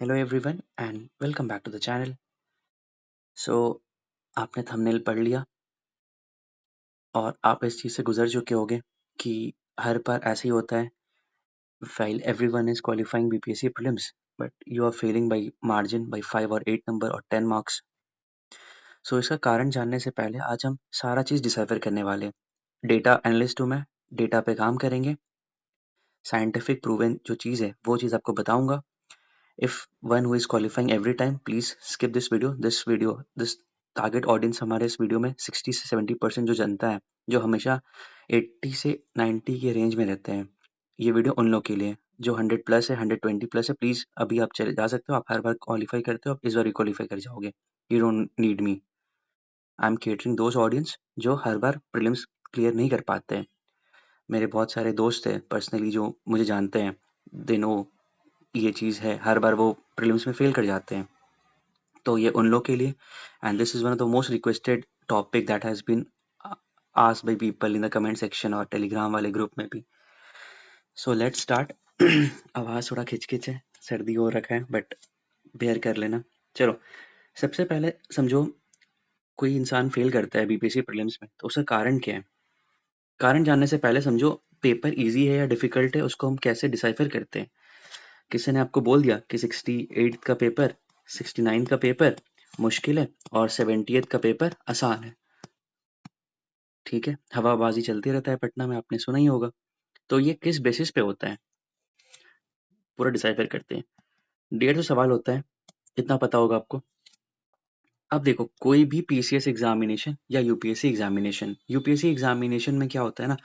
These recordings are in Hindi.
Hello everyone and welcome back to the channel. So आपने थंबनेल पढ़ लिया और आप इस चीज़ से गुजर चुके होंगे कि हर बार ऐसे ही होता है। While everyone is qualifying BPSC prelims but you are failing by margin by 5 और 8 नंबर और 10 मार्क्स। सो इसका कारण जानने से पहले आज हम सारा चीज़ डिसाइफर करने वाले हैं। डेटा एनालिस्ट हूँ मैं, डेटा पे काम करेंगे। साइंटिफिक प्रूवन जो चीज़ है वो चीज़ आपको बताऊंगा। If one who is qualifying every time, please skip this video. This target audience हमारे इस वीडियो में 60 से 70% जो जनता है, जो हमेशा 80 से 90 के रेंज में रहते हैं। ये वीडियो उन लोग के लिए है, जो 100 प्लस है, 120 प्लस है। प्लीज अभी आप चले जा सकते हो। आप हर बार क्वालिफाई करते हो, आप इस बार क्वालिफाई कर जाओगे। You don't need me. I am catering those audience जो हर बार प्रीलिम्स क्लियर नहीं कर पाते हैं। मेरे बहुत सारे दोस्त हैं पर्सनली जो मुझे जानते हैं, दे नो ये चीज़ है, हर बार वो प्रीलिम्स में फेल कर जाते हैं। तो ये उन लोग के लिए, and this is one of the most requested topic that has been asked by people in the comment section और टेलीग्राम वाले ग्रुप में भी। So let's start. आवाज़ थोड़ा खिचखिच है, सर्दी हो रखा है, बट बेयर कर लेना। चलो, सबसे पहले समझो, कोई इंसान फेल करता है बीपीएससी प्रीलिम्स में तो उसका कारण क्या है। कारण जानने से पहले समझो, पेपर इजी है या डिफिकल्ट है उसको हम कैसे डिसाइफर करते हैं। किसी ने आपको बोल दिया कि 68 का पेपर, 69 का पेपर मुश्किल है और 70th का पेपर आसान है। ठीक है, हवाबाजी चलती रहता है पटना में, आपने सुना ही होगा। तो ये किस बेसिस पे होता है, पूरा डिसाइफर करते हैं। 150 सवाल होता है, इतना पता होगा आपको। अब देखो, कोई भी पीसीएस एग्जामिनेशन या यूपीएससी एग्जामिनेशन, यूपीएससी एग्जामिनेशन में क्या होता है ना,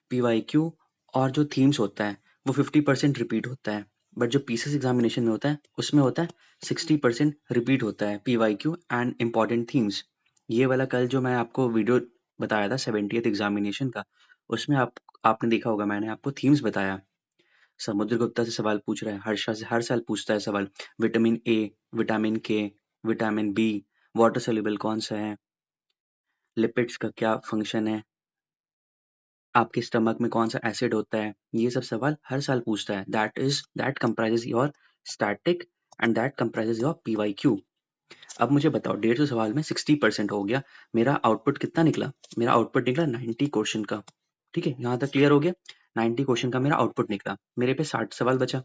पीवाईक्यू और जो थीम्स होता है वो 50% रिपीट होता है। बट जो पीसीएस एग्जामिनेशन में होता है उसमें होता है 60% रिपीट होता है, पीवाईक्यू एंड इम्पॉर्टेंट थीम्स। ये वाला कल जो मैं आपको वीडियो बताया था 70th एग्जामिनेशन का, उसमें आपने देखा होगा, मैंने आपको थीम्स बताया। समुद्र गुप्ता से सवाल पूछ रहा है, हर्षा से हर साल पूछता है सवाल। विटामिन ए, विटामिन के, विटामिन बी, वाटर सोल्यूबल कौन सा है, लिपिड्स का क्या फंक्शन है, आपके स्टमक में कौन सा एसिड होता है, ये सब सवाल हर साल पूछता है। That comprises your static and that comprises your PYQ. अब मुझे बताओ, 150 सवाल में 60% हो गया, मेरा आउटपुट कितना निकला। मेरा आउटपुट निकला 90 क्वेश्चन का। ठीक है, यहाँ तक क्लियर हो गया। 90 क्वेश्चन का मेरा आउटपुट निकला, मेरे पे 60 सवाल बचा।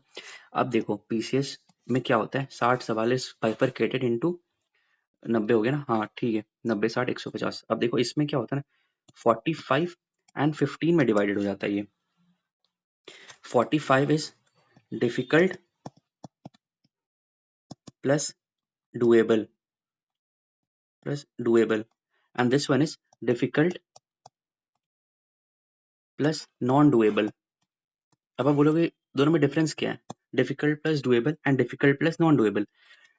अब देखो, पीसीएस में क्या होता है, 60 सवाल इज बाइफरकेटेड इनटू 90 हो गया ना, हाँ ठीक है, 90 60 150। अब देखो इसमें क्या होता है ना, 45 एंड 15 में डिवाइडेड हो जाता है ये। 45 is difficult plus doable and this one is difficult plus non doable। अब आप बोलोगे दोनों में डिफरेंस क्या है, difficult plus doable and difficult plus non doable.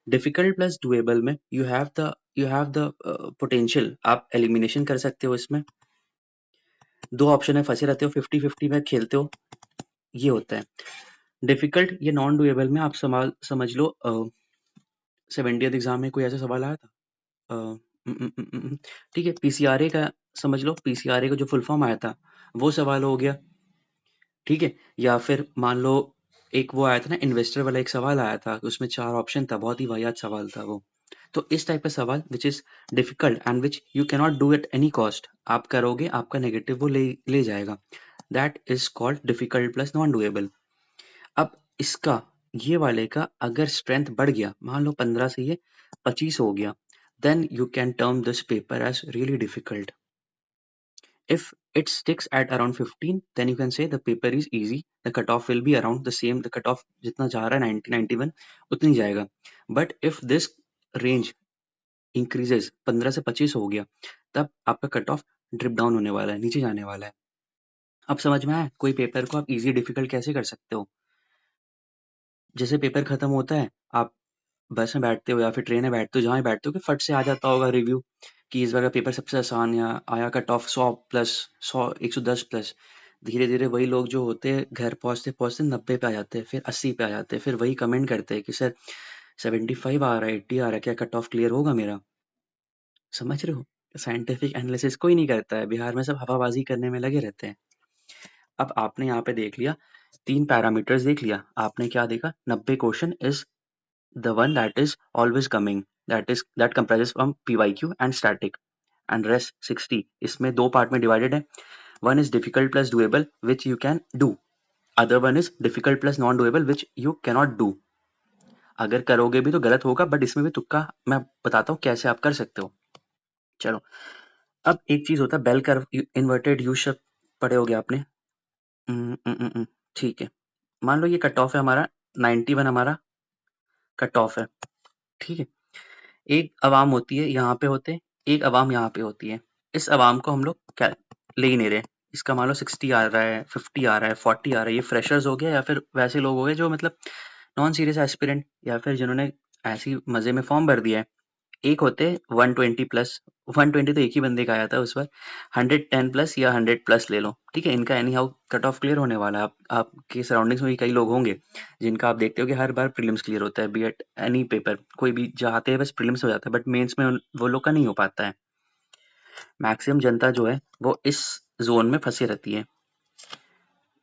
Difficult plus doable में यू हैव द पोटेंशियल, आप एलिमिनेशन कर सकते हो। इसमें दो ऑप्शन है, फंसे रहते हो, 50-50 में खेलते हो, ये होता है। डिफिकल्ट या नॉन डुएबल में आप समझ लो, 70th एग्जाम में कोई ऐसा सवाल आया था, ठीक है, पीसीआरए का समझ लो, पीसीआरए का जो फुल फॉर्म आया था वो सवाल हो गया। ठीक है, या फिर मान लो एक वो आया था ना, इन्वेस्टर वाला एक सवाल आया था, उसमें 4 ऑप्शन था, बहुत ही वाहियात सवाल था वो। तो इस टाइप का सवाल which is difficult and which you can not do at any cost, आप करोगे आपका नेगेटिव वो ले जाएगा, that is called difficult plus non doable. अब इसका, ये वाले का अगर स्ट्रेंथ बढ़ गया, मान लो 15 से ये 25 हो गया, then you can term this paper as really difficult. If it sticks at around 15, then you can say the paper is easy. The cutoff will be around the same. The cutoff जितना जा रहा है 90 91 उतनी जाएगा. But if this range increases, 15 से 25 हो गया, तब आपका कट ऑफ ड्रिप डाउन होने वाला है, नीचे जाने वाला है। अब समझ में आया कोई पेपर को आप इजी डिफिकल्ट कैसे कर सकते हो। जैसे पेपर खत्म होता है, आप बस में बैठते हो या फिर ट्रेन में बैठते हो, जहाँ बैठते हो कि फट से आ जाता होगा रिव्यू कि इस बार का पेपर सबसे आसान या आया कट ऑफ 100 प्लस, 100 110 प्लस। धीरे धीरे वही लोग जो होते हैं घर पहुंचते पहुंचते 90 पे आ जाते हैं, फिर 80 पे आ जाते हैं, फिर वही कमेंट करते हैं कि सर 75 आ रहा है, 80 आ रहा है, क्या कट ऑफ क्लियर होगा मेरा। समझ रहे हो, साइंटिफिक एनालिसिस कोई नहीं करता है बिहार में, सब हवाबाजी करने में लगे रहते हैं। अब आपने यहाँ पे देख लिया, 3 पैरामीटर्स देख लिया आपने, क्या देखा, 90 question is the one that is always coming, that comprises from PYQ and static, and rest 60 इसमें दो पार्ट में डिवाइडेड है. One is difficult plus doable which you can do, other one is difficult plus non doable which you cannot do. अगर करोगे भी तो गलत होगा, बट इसमें भी तुक्का मैं बताता हूँ कैसे आप कर सकते हो. चलो, अब एक चीज होता है bell curve inverted U shape, पढ़े होगे आपने. ठीक है, मान लो ये कट ऑफ है हमारा 91, हमारा कट ऑफ है. ठीक है, एक अवाम होती है यहाँ पे होते हैं, एक अवाम यहाँ पे होती है. इस अवाम को हम लोग क्या ले ही नहीं रहे. इसका मान लो 60 आ रहा है, 50 आ रहा है, 40 आ रहा है. ये फ्रेशर्स हो गया या फिर वैसे लोग हो गए जो मतलब नॉन सीरियस एस्पिरेंट, या फिर जिन्होंने ऐसी मजे में फॉर्म भर दिया है. एक होते 120 प्लस, 120 तो एक ही बंदे का आया था उस बार. 110 प्लस या 100 प्लस ले लो. ठीक है, इनका any how cut off clear होने वाला है. आपके सराउंडिंग्स में भी कई लोग होंगे जिनका आप देखते हो कि हर बार प्रीलिम्स क्लियर होता है, बी एट एनी पेपर. कोई भी जाते हैं बस प्रीलिम्स हो जाता है, बट मेंस में वो लोग का नहीं हो पाता है. मैक्सिमम जनता जो है वो इस जोन में फंसी रहती है.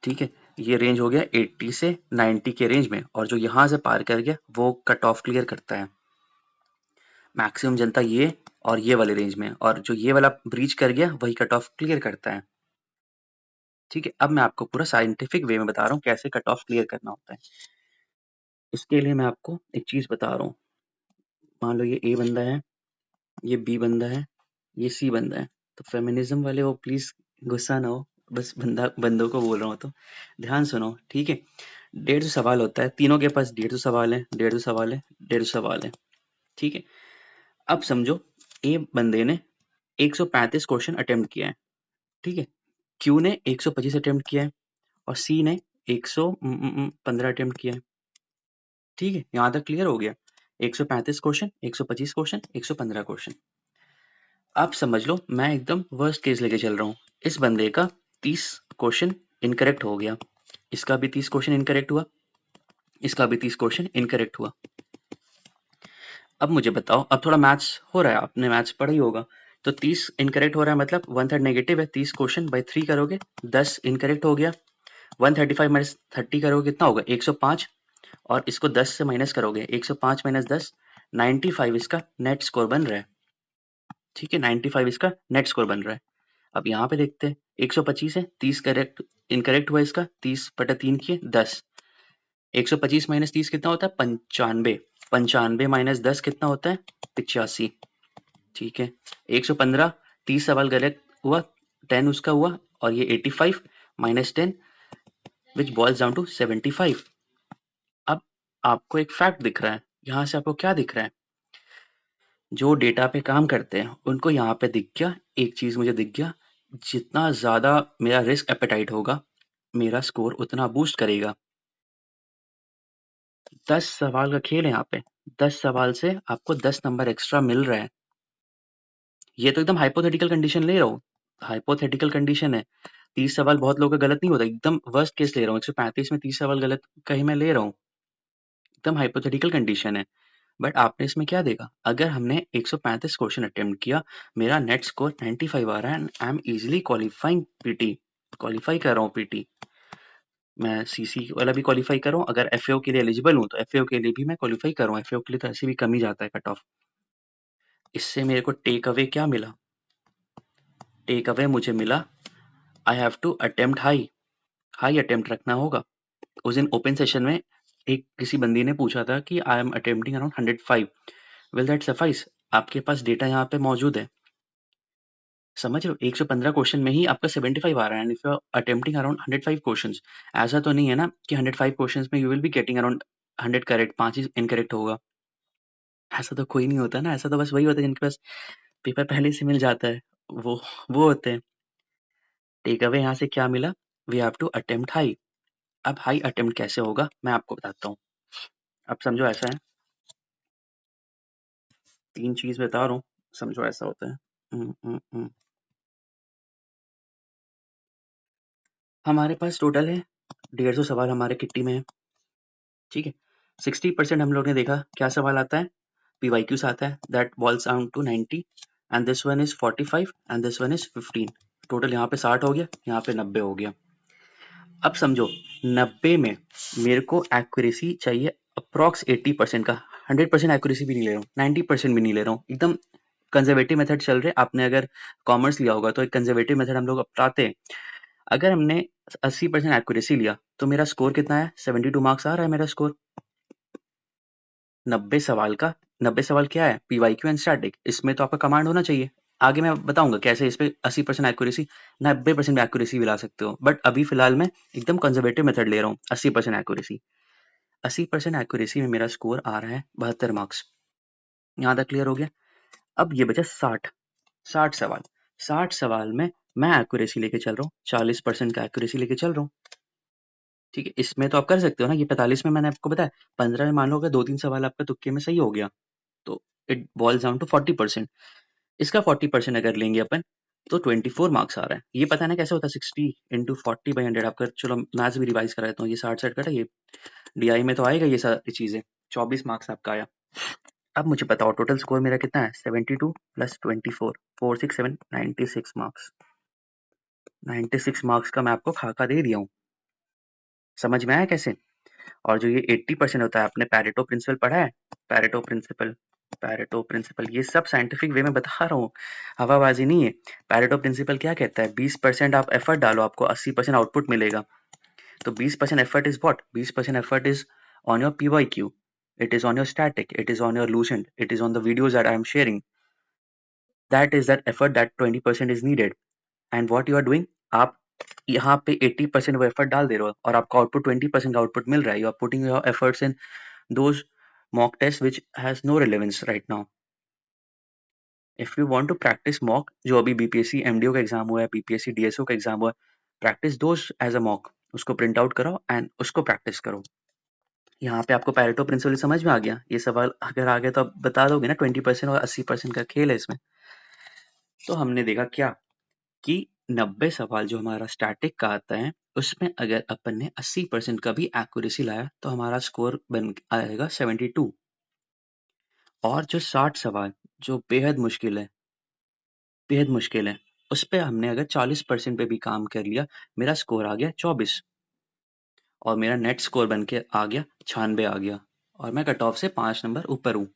ठीक है, ये रेंज हो गया 80 से 90 के रेंज में, और जो यहाँ से पार कर गया वो कट ऑफ क्लियर करता है. मैक्सिमम जनता ये और ये वाले रेंज में, और जो ये वाला ब्रीच कर गया वही कट ऑफ क्लियर करता है. ठीक है, अब मैं आपको पूरा साइंटिफिक वे में बता रहा हूँ कैसे कट ऑफ क्लियर करना होता है. इसके लिए मैं आपको एक चीज बता रहा हूँ. मान लो ये ए बंदा है, ये बी बंदा है, ये सी बंदा है. तो फेमिनिज्म वाले वो प्लीज गुस्सा ना हो, बस बंदों को बोल रहा हूँ तो ध्यान सुनो. ठीक है, 150 सवाल होता है, तीनों के पास 150 सवाल है, 150 सवाल है, 150 सवाल है. ठीक है, अब समझो ए बंदे ने 135 क्वेश्चन अटेम्प्ट किया है. ठीक है, क्यू ने 125 अटेम्प्ट किया है, और सी ने 115 अटेम्प्ट किया है. ठीक है, यहाँ तक क्लियर हो गया. 135 क्वेश्चन, 125 क्वेश्चन, 115 क्वेश्चन. आप समझ लो मैं एकदम वर्स्ट केस लेके चल रहा हूँ. इस बंदे का 30 क्वेश्चन इनकरेक्ट हो गया, इसका भी 30 क्वेश्चन इनकरेक्ट हुआ, इसका भी 30 क्वेश्चन इनकरेक्ट हुआ. अब मुझे बताओ, अब थोड़ा मैथ्स हो रहा है, आपने मैथ्स पढ़ा ही होगा. तो 30 इनकरेक्ट हो रहा है मतलब 1/3 नेगेटिव है. 30 क्वेश्चन बाई 3 करोगे 10 इनकरेक्ट हो गया. 135 माइनस 30 करोगे कितना होगा 105, और इसको 10 से माइनस करोगे 105 माइनस 10, 95 इसका नेट स्कोर बन रहा है. ठीक है, 95 इसका नेट स्कोर बन रहा है. अब यहाँ पे देखते हैं, 125 है, 30 करेक्ट इनकरेक्ट हुआ इसका, 30/3 किए 10. 125 माइनस 30 कितना होता है 95, 95 माइनस 10 कितना होता है 85. ठीक है, 115, 30 सवाल गलत हुआ, 10 उसका हुआ, और ये 85 minus 10 which boils down to 75. अब आपको एक फैक्ट दिख रहा है, यहाँ से आपको क्या दिख रहा है, जो डेटा पे काम करते हैं उनको यहाँ पे दिख गया. एक चीज मुझे दिख गया, जितना ज्यादा मेरा रिस्क एपेटाइट होगा मेरा स्कोर उतना बूस्ट करेगा. 10 सवाल का खेल है यहाँ पे, 10 सवाल से आपको 10 नंबर एक्स्ट्रा मिल रहा है. ये तो एकदम हाइपोथेटिकल कंडीशन ले रहा हूँ, हाइपोथेटिकल कंडीशन है. 30 सवाल बहुत लोगों का गलत नहीं होता, एकदम वर्स्ट केस ले रहा हूँ. 135 में 30 सवाल गलत कहीं मैं ले रहा हूँ, एकदम हाइपोथेटिकल कंडीशन है. बट आपने इसमें क्या देखा, अगर हमने 135 क्वेश्चन अटेम्प्ट किया, मेरा नेट स्कोर 95 आ रहा है, and I am easily qualifying PT, qualify कर रहा हूँ पीटी. मैं सीसी वाला भी क्वालिफाई कर रहा हूँ, अगर एफएओ के लिए एलिजिबल हूँ तो एफएओ के लिए भी मैं क्वालिफाई कर रहा हूँ. एफएओ के लिए तो ऐसे भी कम ही जाता है कट ऑफ. इससे मेरे को टेक अवे क्या मिला, टेक अवे मुझे मिला I have to attempt high, high attempt रखना होगा. उस दिन ओपन सेशन में एक किसी बंदी ने पूछा था कि I am attempting around 105, will that suffice. आपके पास डेटा यहाँ पे मौजूद है, समझ रहे हो. 115 क्वेश्चन में ही आपका 75 आ रहा है, and if you are attempting around 105 questions, ऐसा तो नहीं है ना कि 105 क्वेश्चंस में you will be getting around 100 correct, 5 ही इनकरेक्ट होगा. ऐसा तो कोई नहीं होता ना, ऐसा तो बस वही होता है जिनके पास पेपर पहले से मिल जाता है, वो होते हैं. टेक अवे यहाँ से क्या मिला, we have to attempt high. अब हाई अटेम्प्ट कैसे होगा मैं आपको बताता हूँ. अब समझो ऐसा है, 3 चीज बता रहा हूँ, समझो ऐसा होता है. हमारे पास टोटल है 150 सवाल हमारे किट्टी में है. ठीक है, 60% हम लोग ने देखा क्या सवाल आता है, PYQs आता है, that boils down to 90, and this one is 45, and this one is 15. Total यहाँ पे 60 हो गया, यहाँ पे 90 हो गया. अब समझो 90 में मेरे को एक्यूरेसी चाहिए अप्रॉक्स 80% का, 100% एक्यूरेसी भी नहीं ले रहा हूँ, 90% भी नहीं ले रहा हूँ, एकदम कंजर्वेटिव मेथड चल रहे। आपने अगर कॉमर्स लिया होगा तो एक कंजर्वेटिव मेथड हम लोग अपनाते हैं। अगर हमने 80% एक्यूरेसी लिया तो मेरा स्कोर कितना है? 72 मार्क्स आ रहा है मेरा स्कोर। 90 सवाल का, 90 सवाल क्या है? पीवाईक्यू एंड स्टैटिक, इसमें तो आपका कमांड होना चाहिए। आगे मैं बताऊंगा कैसे इस पे 80% एक्यूरेसी, 90% एक्यूरेसी भी ला सकते हो, बट अभी फिलहाल मैं एकदम कंजर्वेटिव मेथड ले रहा हूँ, 80% एक्यूरेसी। 80% एक्यूरेसी में मेरा स्कोर आ रहा है 72 मार्क्स। यहाँ तक क्लियर हो गया? अब ये बचा 60 सवाल। 60 सवाल में मैं एक्यूरेसी लेके चल रहा हूँ, 40% का एक्यूरेसी लेके चल रहा हूँ। ठीक है, इसमें तो आप कर सकते हो ना, ये 45 में मैंने आपको बताया, 15 में मान लो अगर 2-3 सवाल आपका तुक्के में सही हो गया तो इट बॉइल्स डाउन टू 40%। इसका 40% अगर लेंगे अपन तो 24 मार्क्स आ रहा है। ये पता है ना कैसे होता है? 60 इंटू 40/100। आपका चलो मैथ्स भी रिवाइज करा देता हूँ। ये 60 कटा, ये डीआई में तो आएगा ये सारी चीजें। 24 मार्क्स आपका आया। अब मुझे बताओ टोटल स्कोर मेरा कितना है? 72 प्लस 24, 467, 96 मार्क्स। 96 मार्क्स का मैं आपको खाका दे दिया हूँ। समझ में आया कैसे? और जो ये 80% होता है, आपने पैरेटो प्रिंसिपल पढ़ा है? पैरेटो प्रिंसिपल, पैरेटो प्रिंसिपल, ये सब साइंटिफिक वे में बता रहा हूँ, हवाबाजी नहीं है। पैरेटो प्रिंसिपल क्या कहता है? 20% आप एफर्ट डालो, आपको 80% आउटपुट मिलेगा। तो 20% effort is what? 20% effort is on your PYQ, it is on your static, it is on your Lucent, it is on the videos that I am sharing. That is that effort, that 20% is needed. And what you are doing, आप यहाँ पे 80% वो एफर्ट डाल दे रहे हो और आपको आउटपुट 20% का आउटपुट मिल रहा है। You are putting your efforts in those mock tests which has no relevance right now. If you want to practice mock, जो अभी बीपीएससी एमडीओ का एग्जाम हुआ है, बीपीएससी डीएसओ का एग्जाम हुआ है, practice those as a mock. उसको प्रिंट आउट करो एंड उसको प्रैक्टिस करो। यहाँ पे आपको पैरेटो प्रिंसिपल समझ में आ गया? ये सवाल अगर आ गया तो आप बता दोगे ना? 20% और 80% का खेल है इसमें। तो हमने देखा क्या कि 90 सवाल जो हमारा स्टैटिक का आता है उसमें अगर अपन ने 80% का भी एक्यूरेसी लाया तो हमारा स्कोर बन आएगा 72। और जो 60 सवाल जो बेहद मुश्किल है, उस पे हमने अगर 40% पे भी काम कर लिया, मेरा स्कोर आ गया 24 और मेरा नेट स्कोर बन के आ गया 96 आ गया और मैं कट ऑफ से 5 नंबर ऊपर हूँ।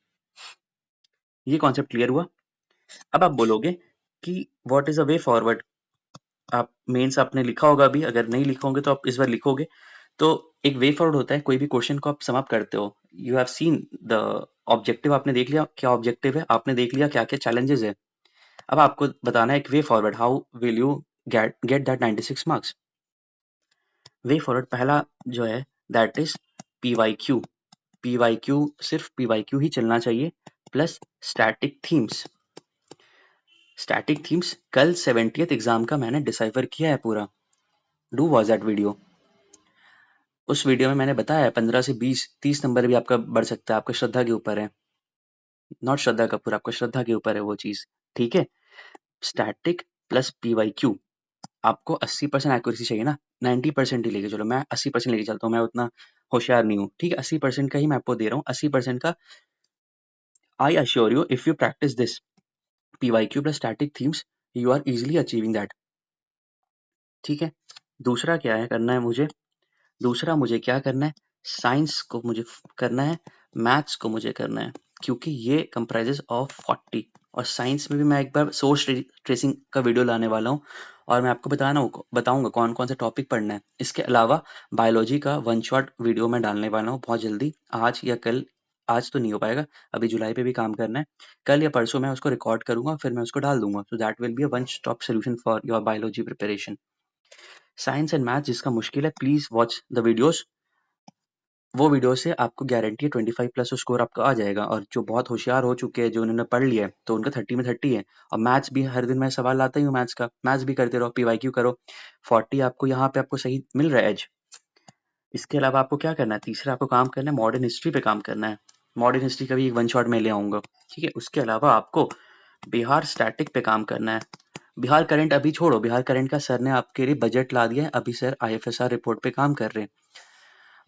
ये कॉन्सेप्ट क्लियर हुआ? अब आप बोलोगे कि what is a way forward? आप मेंस आपने लिखा होगा अभी, अगर नहीं लिखा होंगे तो आप इस बार लिखोगे। तो एक वे फॉरवर्ड होता है, कोई भी क्वेश्चन को आप समाप्त करते हो। You have seen the objective, आपने देख लिया क्या ऑब्जेक्टिव है, आपने देख लिया क्या क्या चैलेंजेस है। अब आपको बताना है एक way forward, how will you get that 96 marks. Way forward पहला जो है दैट इज पीवाईक्यू। पीवाईक्यू, सिर्फ पीवाईक्यू ही चलना चाहिए plus static themes. Static themes कल 70th एग्जाम का मैंने डिसाइफर किया है पूरा। Do watch that video. उस वीडियो में मैंने बताया है 15 से 20-30 नंबर भी आपका बढ़ सकता है, आपका श्रद्धा के ऊपर है। नॉट श्रद्धा कपूर, आपका श्रद्धा के ऊपर है वो चीज। ठीक है, स्टैटिक प्लस पीवाईक्यू। आपको 80% एक्यूरेसी चाहिए ना, 90% ही लेके चलो। मैं 80% लेके चलता हूँ, मैं उतना होशियार नहीं हूँ। ठीक है, 80% का ही मैं आपको दे रहा हूँ, 80% का। I assure you, if you practice this PYQ plus static themes, you are easily achieving that. ठीक है, दूसरा क्या है करना है मुझे? दूसरा मुझे क्या करना है? साइंस को मुझे करना है, मैथ्स को मुझे करना है, क्योंकि ये कंप्राइजेस ऑफ 40। और साइंस में भी मैं एक बार सोर्स ट्रेसिंग का वीडियो लाने वाला हूँ और मैं आपको बताऊंगा कौन कौन से टॉपिक पढ़ना है। इसके अलावा बायोलॉजी का वन शॉट वीडियो मैं डालने वाला हूँ बहुत जल्दी, आज या कल। आज तो नहीं हो पाएगा, अभी जुलाई पे भी काम करना है। कल या परसों मैं उसको रिकॉर्ड करूंगा, फिर मैं उसको डाल दूंगा। So that will be a one stop solution for your biology preparation. Science and maths जिसका मुश्किल है, प्लीज वॉच द वीडियोस। वो वीडियो से आपको गारंटी है 25 प्लस स्कोर आपका आ जाएगा। और जो बहुत होशियार हो चुके हैं, जो उन्होंने पढ़ लिया है, तो उनका 30 में 30 है। और मैथ्स भी हर दिन मैं सवाल लाता ही हूँ मैथ्स का, मैथ्स भी करते रहो, पीवाईक्यू करो। 40 आपको यहाँ पे आपको सही मिल रहा है एज। इसके अलावा आपको क्या करना है? तीसरा आपको काम करना है, मॉडर्न हिस्ट्री पे काम करना है। मॉडर्न हिस्ट्री का भी एक वन शॉट में ले आऊंगा। ठीक है, उसके अलावा आपको बिहार स्टैटिक पे काम करना है। बिहार करंट अभी छोड़ो, बिहार करंट का सर ने आपके लिए बजट ला दिया है, अभी सर आईएफएसआर रिपोर्ट पे काम कर रहे हैं।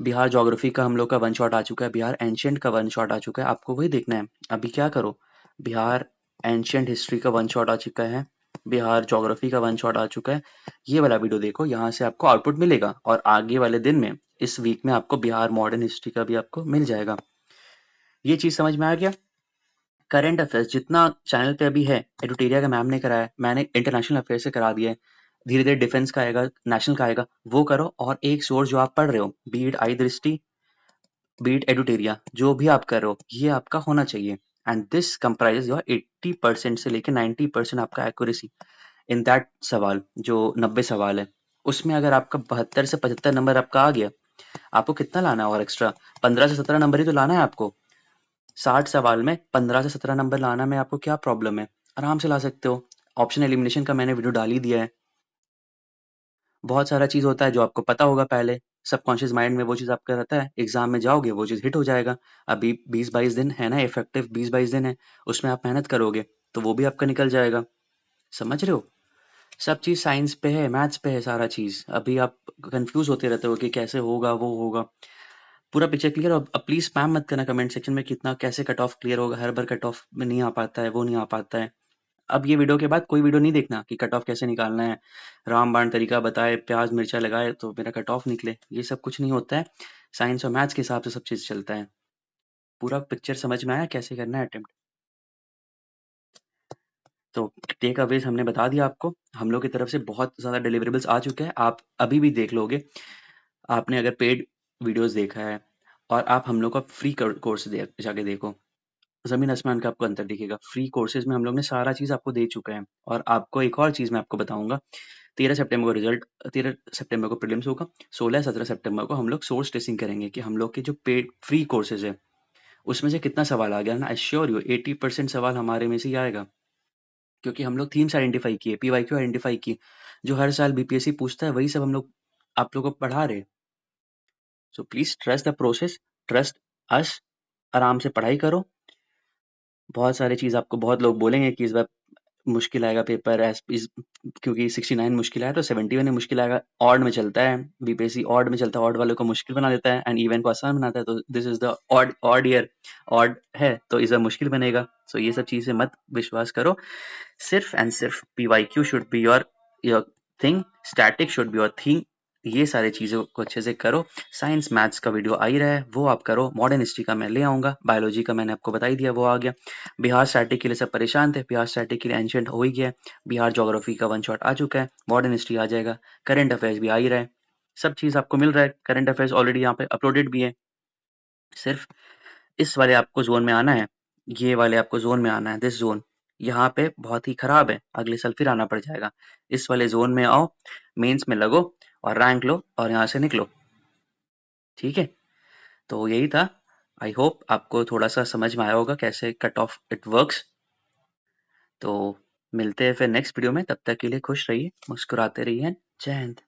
बिहार ज्योग्राफी का हम लोग का वन शॉट आ चुका है, बिहार एंशियंट का वन शॉट आ चुका है, आपको वही देखना है। अभी क्या करो, बिहार एंशियंट हिस्ट्री का वन शॉट आ चुका है, बिहार ज्योग्राफी का वन शॉट आ चुका है। ये वाला वीडियो देखो, यहाँ से आपको आउटपुट मिलेगा और आगे वाले दिन में इस वीक में आपको बिहार मॉडर्न हिस्ट्री का भी आपको मिल जाएगा। ये चीज़ समझ में आ गया? करंट अफेयर्स जितना चैनल पे अभी है, एडुटेरिया का मैम ने कराया, मैंने इंटरनेशनल अफेयर से करा दिया है। धीरे-धीरे डिफेंस का आएगा, नेशनल का आएगा, वो करो। और एक सोर्स जो आप पढ़ रहे हो, बी इट आई दृष्टि, बी इट एडुटेरिया, जो भी आप कर रहे हो, ये आपका होना चाहिए। एंड दिस कंप्राइजेस योर 80% से लेके 90% आपका एक्यूरेसी इन दैट सवाल, जो 90 सवाल है। उसमें अगर आपका 72 से 75 नंबर आपका आ गया, आपको कितना लाना है और एक्स्ट्रा? 15 से 17 नंबर ही तो लाना है आपको। 60 सवाल में 15 से 17 नंबर लाना में आपको क्या प्रॉब्लम है? आराम से ला सकते हो। ऑप्शन एलिमिनेशन का मैंने वीडियो डाल ही दिया है। बहुत सारा चीज़ होता है जो आपको पता होगा पहले, सबकॉन्शियस माइंड में वो चीज़ आपका रहता है, एग्ज़ाम में जाओगे वो चीज़ हिट हो जाएगा। अभी 20-22 दिन है ना, इफेक्टिव 20-22 दिन है, उसमें आप मेहनत करोगे, तो वो भी आपका निकल जाएगा। समझ रहे हो? सब चीज़ साइंस पे है, मैथ्स पे है सारा चीज़। अभी आप कन्फ्यूज़ होते रहते हो कि कैसे होगा, वो होगा। पूरा पिक्चर क्लियर। अब प्लीज़ स्पैम मत करना कमेंट सेक्शन में, कितना कैसे कट ऑफ क्लियर होगा, हर बार कट ऑफ में नहीं आ पाता है, वो नहीं आ पाता है। अब ये वीडियो के बाद कोई वीडियो नहीं देखना कि कट ऑफ कैसे निकालना है, रामबाण तरीका बताए, प्याज मिर्चा लगाए तो मेरा कट ऑफ निकले, ये सब कुछ नहीं होता है। साइंस और मैथ्स के हिसाब से सब चीज़ चलता है। पूरा पिक्चर समझ में आया कैसे करना है अटेम्प्ट? तो टेक अवेज हमने बता दिया आपको। हम लोग की तरफ से बहुत ज़्यादा डिलिवरेबल्स आ चुके हैं, आप अभी भी देख लोगे। आपने अगर पेड वीडियोस देखा है और आप हम लोग का फ्री कोर्स जाके देखो, ज़मीन आसमान का आपको अंतर दिखेगा। फ्री कोर्सेज में हम लोग ने सारा चीज़ आपको दे चुका है। और आपको एक और चीज़ मैं आपको बताऊंगा, 13 सितंबर को प्रीलिम्स होगा, 16-17 सितंबर को हम लोग सोर्स टेस्टिंग करेंगे कि हम लोग के जो पेड फ्री कोर्सेज है उसमें से कितना सवाल आ गया ना। आई श्योर यू 80% सवाल हमारे में से ही आएगा, क्योंकि हम लोग थीम्स आइडेंटिफाई किए, पीवाईक्यू आइडेंटिफाई की, जो हर साल बीपीएससी पूछता है वही सब हम लोग आप लोगों को पढ़ा रहे। So please trust the process, trust us. आराम से पढ़ाई करो। बहुत सारी चीज़ आपको बहुत लोग बोलेंगे कि इस बार मुश्किल आएगा पेपर, क्योंकि 69 मुश्किल आया तो 71 में मुश्किल आएगा। ऑड में चलता है, बीपीएससी ऑड में चलता है, ऑड वालों को मुश्किल बना देता है एंड इवन को आसान बनाता है। तो this is the odd odd year, odd है तो इस बार मुश्किल बनेगा। सो ये सब चीज़ें मत विश्वास करो। सिर्फ एंड सिर्फ PYQ should be your thing, static should be your thing. ये सारी चीज़ों को अच्छे से करो। साइंस मैथ्स का वीडियो आ ही रहा है, वो आप करो। मॉडर्न हिस्ट्री का मैं ले आऊँगा, बायोलॉजी का मैंने आपको बता ही दिया, वो आ गया। बिहार स्टैटिक के लिए सब परेशान थे, बिहार स्टैटिक के लिए एंशिएंट हो ही गया है। बिहार ज्योग्राफी का वन शॉट आ चुका है, मॉडर्न हिस्ट्री आ जाएगा, करंट अफेयर्स भी आ ही रहा है। सब चीज़ आपको मिल रहा है, करंट अफेयर्स ऑलरेडी यहाँ पे अपलोडेड भी है। सिर्फ इस वाले आपको जोन में आना है, ये वाले आपको जोन में आना है। दिस जोन यहाँ पे बहुत ही खराब है, अगले साल फिर आना पड़ जाएगा। इस वाले जोन में आओ, मेंस में लगो और रैंक लो और यहाँ से निकलो। ठीक है, तो यही था। आई होप आपको थोड़ा सा समझ में आया होगा कैसे कट ऑफ इट वर्क्स। तो मिलते हैं फिर नेक्स्ट वीडियो में, तब तक के लिए खुश रहिए, मुस्कुराते रहिए। जय हिंद।